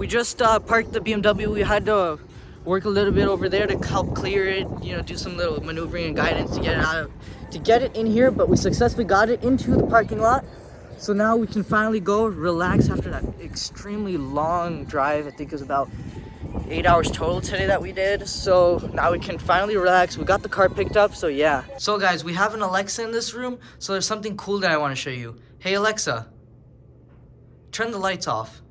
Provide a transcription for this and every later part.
we just parked the BMW. We had to work a little bit over there to help clear it, you know, do some little maneuvering and guidance to get it in here, but we successfully got it into the parking lot. So now we can finally go relax after that extremely long drive. I think it was about 8 hours total today that we did. So now we can finally relax. We got the car picked up, so yeah. So guys, we have an Alexa in this room, so there's something cool that I want to show you. Hey Alexa, turn the lights off.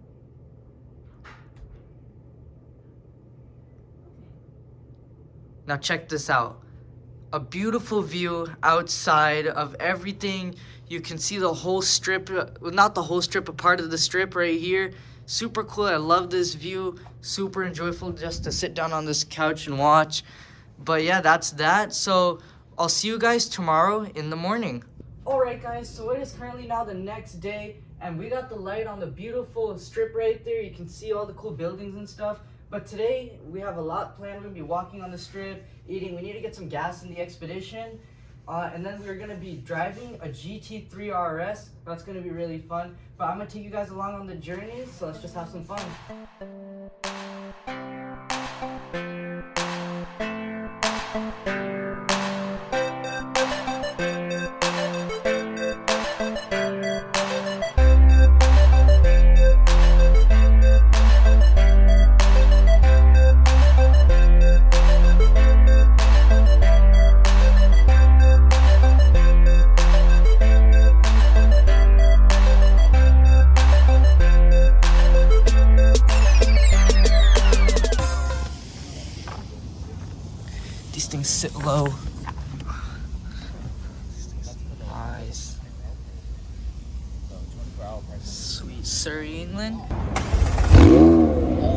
Now check this out. A beautiful view outside of everything. You can see the whole strip, well, not the whole strip, a part of the strip right here. Super cool. I love this view. Super enjoyable just to sit down on this couch and watch. But yeah, that's that. So I'll see you guys tomorrow in the morning. Alright guys, so it is currently now the next day, and we got the light on the beautiful strip right there. You can see all the cool buildings and stuff. But today we have a lot planned. We're gonna be walking on the strip, eating. We need to get some gas in the Expedition. And then we're gonna be driving a GT3 RS. That's gonna be really fun. But I'm gonna take you guys along on the journey, so let's just have some fun. These things sit low. Nice. Sweet Surrey, England.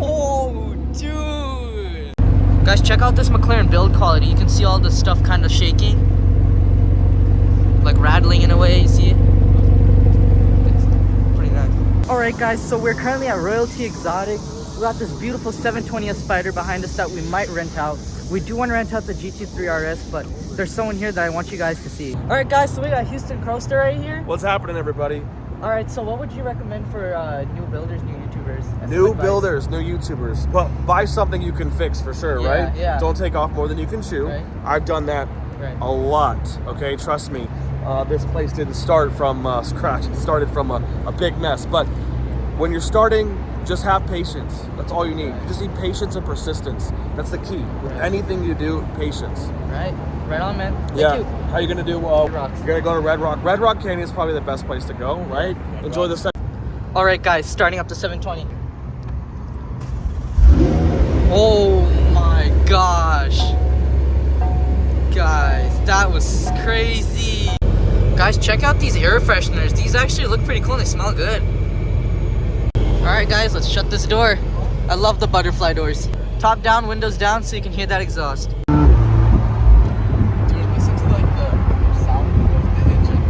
Oh, dude! Guys, check out this McLaren build quality. You can see all the stuff kind of shaking. Like rattling in a way, you see it? It's pretty nice. Alright guys, so we're currently at Royalty Exotic. We got this beautiful 720s Spider behind us that we might rent out. We do want to rent out the GT3 RS, but there's someone here that I want you guys to see. All right, guys, so we got Houston Crosta right here. What's happening, everybody? All right, so what would you recommend for new builders, new YouTubers? New builders, new YouTubers. Well, buy something you can fix for sure, right? Yeah. Don't take off more than you can chew. Right. I've done that a lot, okay? Trust me. This place didn't start from scratch. It started from a big mess. But when you're starting, just have patience. That's all you need. You just need patience and persistence. That's the key. With anything you do, patience. Right. Right on, man. Thank you. How are you going to do? You're going to go to Red Rock. Red Rock Canyon is probably the best place to go, right? Enjoy the set. All right, guys. Starting up the 720. Oh, my gosh. Guys, that was crazy. Guys, check out these air fresheners. These actually look pretty cool and they smell good. Alright guys, let's shut this door. I love the butterfly doors. Top down, windows down, so you can hear that exhaust. Dude, listen to like the sound of the engine.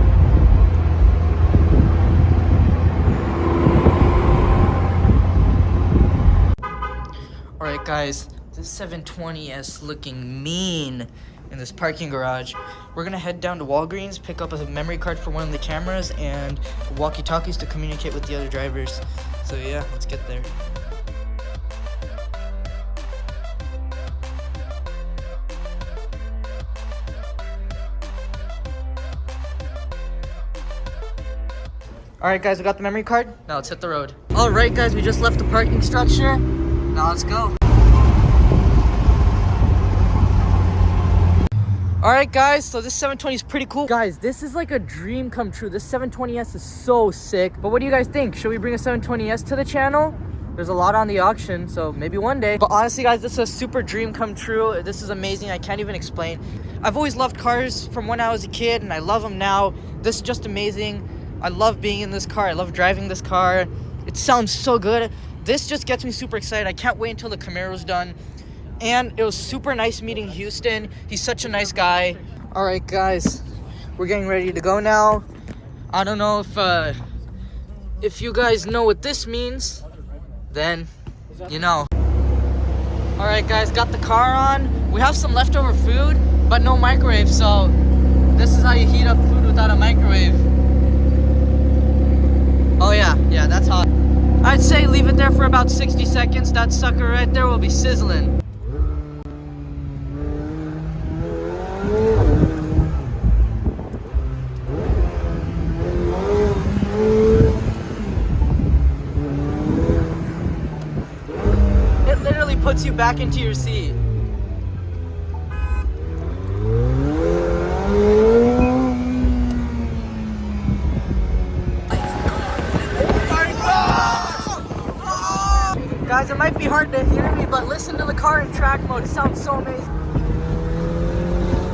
Alright guys, this 720s looking mean in this parking garage. We're gonna head down to Walgreens, pick up a memory card for one of the cameras and walkie-talkies to communicate with the other drivers. So yeah, let's get there. Alright guys, we got the memory card. Now let's hit the road. Alright guys, we just left the parking structure. Now let's go. Alright guys, so this 720 is pretty cool. Guys, this is like a dream come true. This 720s is so sick. But what do you guys think? Should we bring a 720s to the channel? There's a lot on the auction, so maybe one day. But honestly guys, this is a super dream come true. This is amazing. I can't even explain. I've always loved cars from when I was a kid, and I love them now. This is just amazing. I love being in this car. I love driving this car. It sounds so good. This just gets me super excited. I can't wait until the Camaro's done. And it was super nice meeting Houston. He's such a nice guy. All right, guys, we're getting ready to go now. I don't know if you guys know what this means, then you know. All right, guys, got the car on. We have some leftover food, but no microwave, so this is how you heat up food without a microwave. Oh yeah, that's hot. I'd say leave it there for about 60 seconds. That sucker right there will be sizzling. It literally puts you back into your seat. Guys, it might be hard to hear me, but listen to the car in track mode. It sounds so amazing.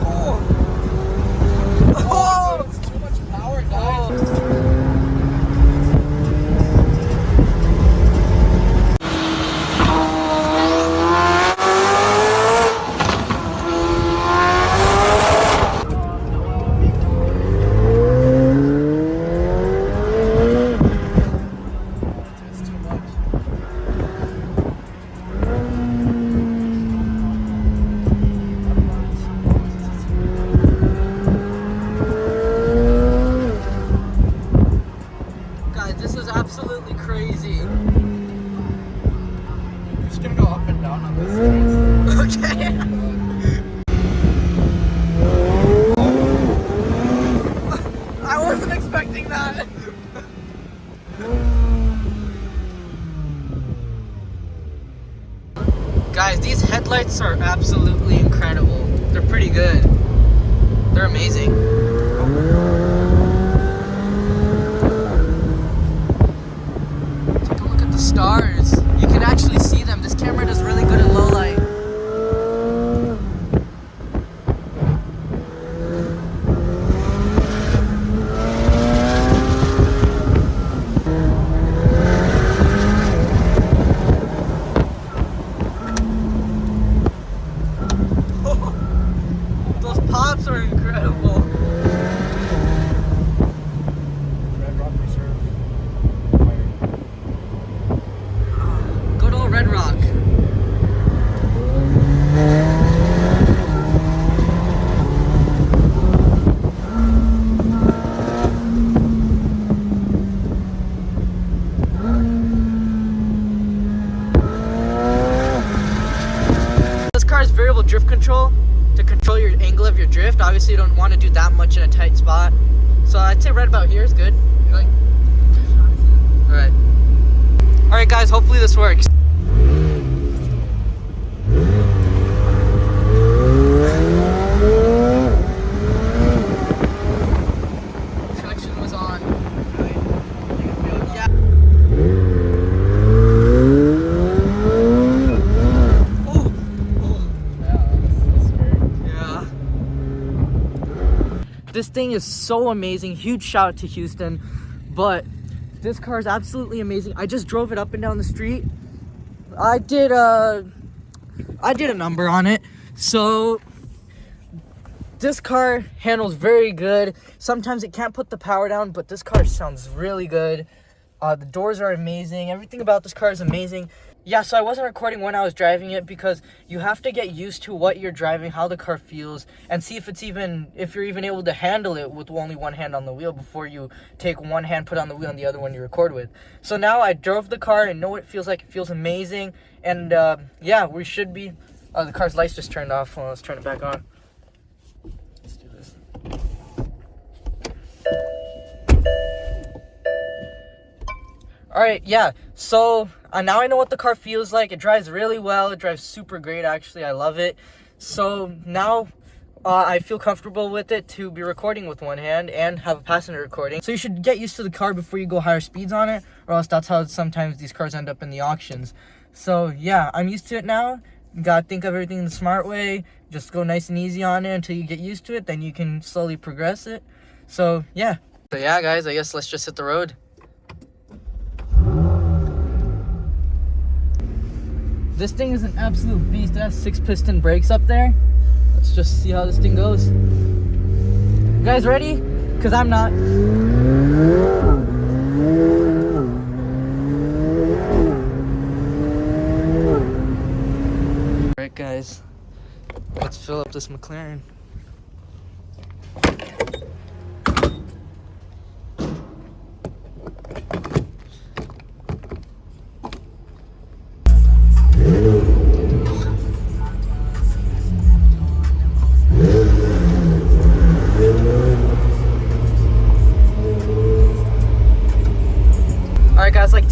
Oh! It's too much power, guys. Guys, this is absolutely crazy. We're just gonna go up and down on this. Okay. I wasn't expecting that. Guys, these headlights are absolutely incredible. They're pretty good. They're amazing. Take a look at the stars. You can actually see them. This camera does really good in low light. Those pops are incredible. Red Rock Reserve. Good old Red Rock. This car has variable drift control to control your angle of your drift. Obviously, you don't want to do that much in a tight spot. So I'd say right about here is good. Like, alright. Alright guys, hopefully this works. Traction was on. Yeah. Oh. Yeah. This thing is so amazing. Huge shout out to Houston. But this car is absolutely amazing. I just drove it up and down the street. I did a number on it. So this car handles very good. Sometimes it can't put the power down, but this car sounds really good. The doors are amazing. Everything about this car is amazing. Yeah, so I wasn't recording when I was driving it because you have to get used to what you're driving, how the car feels, and see if you're even able to handle it with only one hand on the wheel before you take one hand, put on the wheel, and the other one you record with. So now I drove the car and know what it feels like. It feels amazing. And yeah, we should be... the car's lights just turned off. Well, let's turn it back on. Let's do this. Alright, yeah, so now I know what the car feels like. It drives really well. It drives super great, actually. I love it. So now I feel comfortable with it to be recording with one hand and have a passenger recording. So you should get used to the car before you go higher speeds on it, or else that's how sometimes these cars end up in the auctions. So yeah, I'm used to it now. You gotta think of everything the smart way. Just go nice and easy on it until you get used to it. Then you can slowly progress it. So yeah. So yeah, guys, I guess let's just hit the road. This thing is an absolute beast. It has 6-piston brakes up there. Let's just see how this thing goes. You guys ready? Because I'm not. Alright guys, let's fill up this McLaren.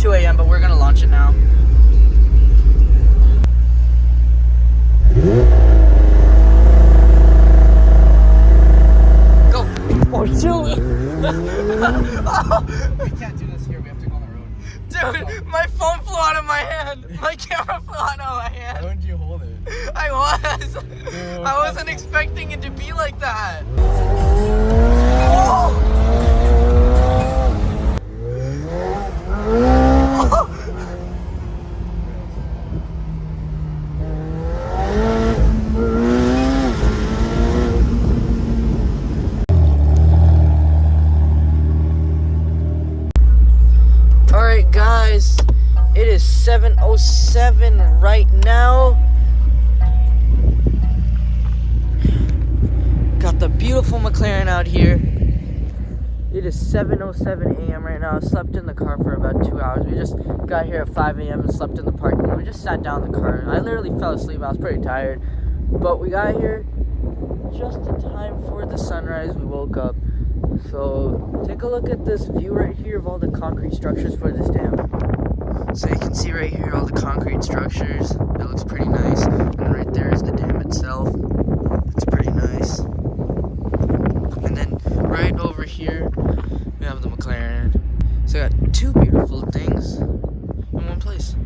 2 a.m., but we're gonna launch it now. Go! Oh, shoot! We can't do this here. We have to go on the road. Dude, my phone flew out of my hand. My camera flew out of my hand. Why wouldn't you hold it? I was. I wasn't expecting it to be like that. Oh! Alright guys, it is 7:07 right now. Got the beautiful McLaren out here. It is 7:07 a.m. right now. I slept in the car for about 2 hours. We just got here at 5 a.m. and slept in the parking lot. We just sat down in the car. I literally fell asleep. I was pretty tired. But we got here just in time for the sunrise. We woke up. So take a look at this view right here of all the concrete structures for this dam. So you can see right here all the concrete structures. It looks pretty nice. And right there is the dam itself. It's pretty nice. And then right over here we have the McLaren. So I got two beautiful things in one place.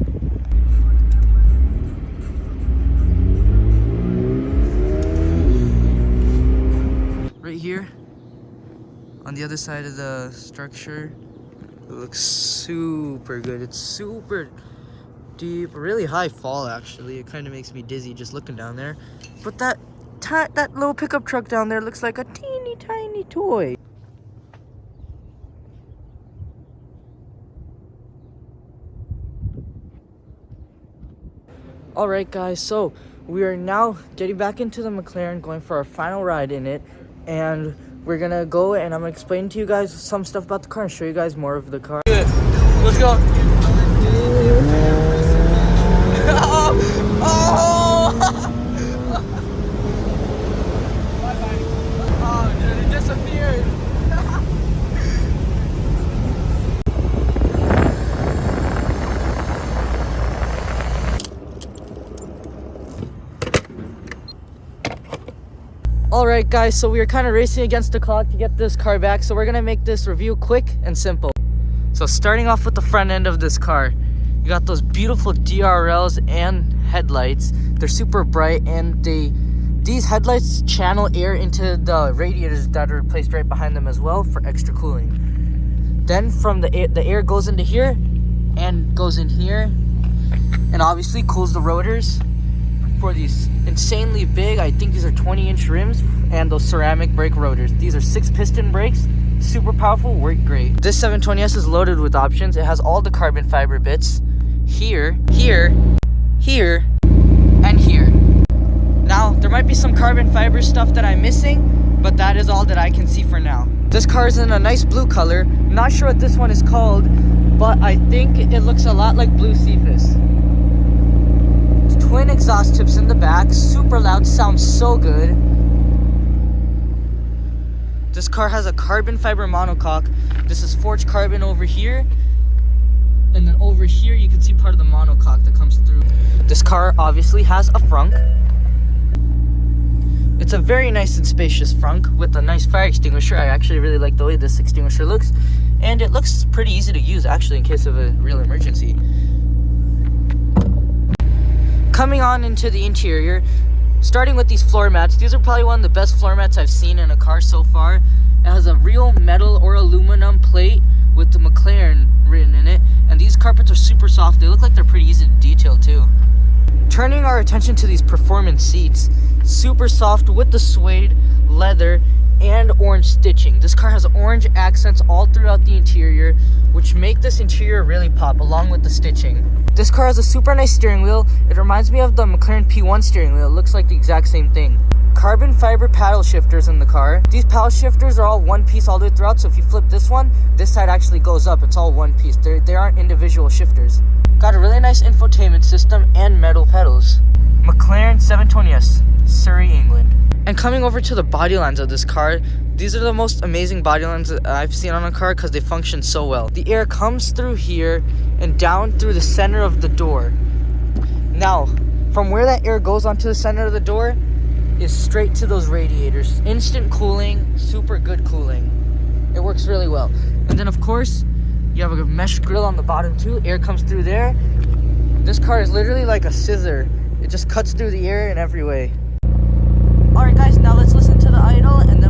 Right here on the other side of the structure, it looks super good. It's super deep, really high fall actually. It kind of makes me dizzy just looking down there. But that little pickup truck down there looks like a teeny tiny toy. Alright guys, so we are now getting back into the McLaren, going for our final ride in it, and we're gonna go and I'm gonna explain to you guys some stuff about the car and show you guys more of the car. Let's go. Oh, dude, it disappeared. Alright guys, so we are kind of racing against the clock to get this car back, so we're gonna make this review quick and simple. So starting off with the front end of this car, you got those beautiful DRLs and headlights. They're super bright, and these headlights channel air into the radiators that are placed right behind them as well for extra cooling. Then from the air goes into here and goes in here and obviously cools the rotors for these insanely big, I think these are 20-inch rims, and those ceramic brake rotors. These are 6-piston brakes, super powerful, work great. This 720S is loaded with options. It has all the carbon fiber bits here, here, here, and here. Now, there might be some carbon fiber stuff that I'm missing, but that is all that I can see for now. This car is in a nice blue color. Not sure what this one is called, but I think it looks a lot like blue Cephas. Twin exhaust tips in the back, super loud, sounds so good. This car has a carbon fiber monocoque. This is forged carbon over here, and then over here you can see part of the monocoque that comes through. This car obviously has a frunk. It's a very nice and spacious frunk with a nice fire extinguisher. I actually really like the way this extinguisher looks, and it looks pretty easy to use actually in case of a real emergency. Coming on into the interior, starting with these floor mats. These are probably one of the best floor mats I've seen in a car so far. It has a real metal or aluminum plate with the McLaren written in it. And these carpets are super soft. They look like they're pretty easy to detail too. Turning our attention to these performance seats, super soft with the suede, leather, and orange stitching. This car has orange accents all throughout the interior, which make this interior really pop along with the stitching. This car has a super nice steering wheel. It reminds me of the McLaren P1 steering wheel. It looks like the exact same thing. Carbon fiber paddle shifters in the car. These paddle shifters are all one piece all the way throughout, so if you flip this one, this side actually goes up. It's all one piece. They aren't individual shifters. Got a really nice infotainment system and metal pedals. McLaren 720s, Surrey, England. And coming over to the body lines of this car, these are the most amazing body lines that I've seen on a car because they function so well. The air comes through here and down through the center of the door. Now, from where that air goes onto the center of the door is straight to those radiators. Instant cooling, super good cooling. It works really well. And then of course, you have a mesh grill on the bottom too. Air comes through there. This car is literally like a scissor. It just cuts through the air in every way. Alright guys, now let's listen to the idle and then